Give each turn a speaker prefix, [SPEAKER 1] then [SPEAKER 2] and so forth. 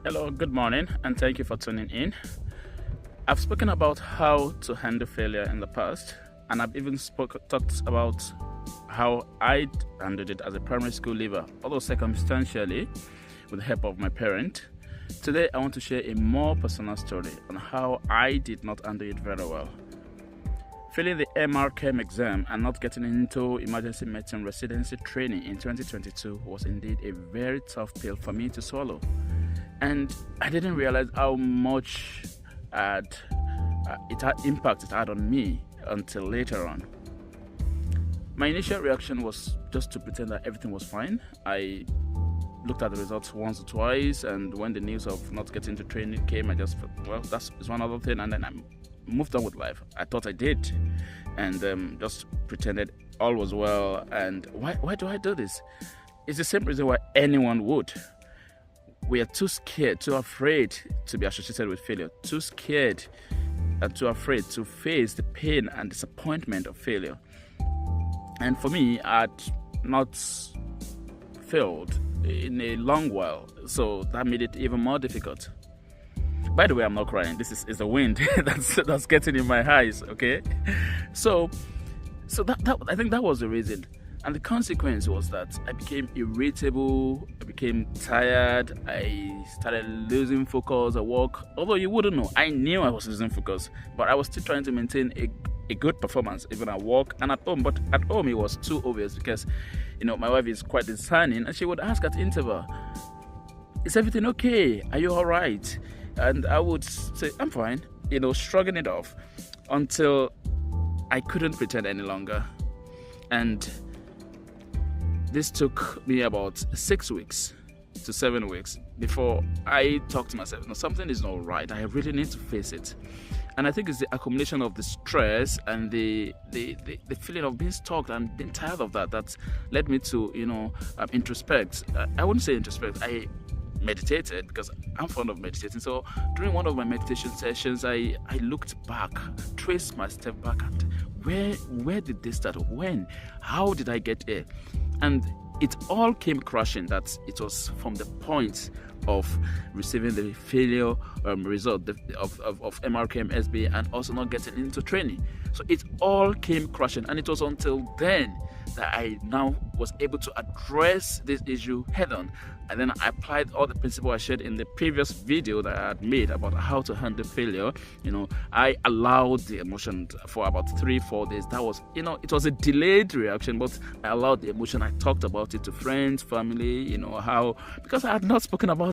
[SPEAKER 1] Hello, good morning, and thank you for tuning in. I've spoken about how to handle failure in the past, and I've even talked about how I handled it as a primary school leaver, although circumstantially, with the help of my parent. Today, I want to share a more personal story on how I did not handle it very well. Failing the MRChem exam and not getting into emergency medicine residency training in 2022 was indeed a very tough pill for me to swallow. And I didn't realize how much impact it had on me until later on. My initial reaction was just to pretend that everything was fine. I looked at the results once or twice, and when the news of not getting to training came, I just thought, well, that's one other thing, and then I moved on with life. I thought I did, and just pretended all was well. And why do I do this? It's the same reason why anyone would. We are too scared, too afraid to be associated with failure, too scared and too afraid to face the pain and disappointment of failure. And for me, I'd not failed in a long while, so that made it even more difficult. By the way, I'm not crying. This is the wind that's getting in my eyes. Okay, so that I think that was the reason. And the consequence was that I became irritable, I became tired, I started losing focus at work. Although you wouldn't know, I knew I was losing focus, but I was still trying to maintain a good performance, even at work and at home. But at home, it was too obvious because, my wife is quite discerning, and she would ask at interval, "Is everything okay? Are you all right?" And I would say, "I'm fine," shrugging it off until I couldn't pretend any longer. And this took me about 6 weeks to 7 weeks before I talked to myself, something is not right. I really need to face it. And I think it's the accumulation of the stress and the feeling of being stuck and being tired of that led me to, introspect. I wouldn't say introspect. I meditated because I'm fond of meditating. So during one of my meditation sessions, I looked back, traced my step back, and where did this start? When? How did I get here? And it all came crashing that it was from the point of receiving the failure result of MRChem SB and also not getting into training. So it all came crashing, and it was until then that I now was able to address this issue head on. And then I applied all the principles I shared in the previous video that I had made about how to handle failure. I allowed the emotion for about 3-4 days. That was, it was a delayed reaction, but I allowed the emotion. I talked about it to friends, family, because I had not spoken about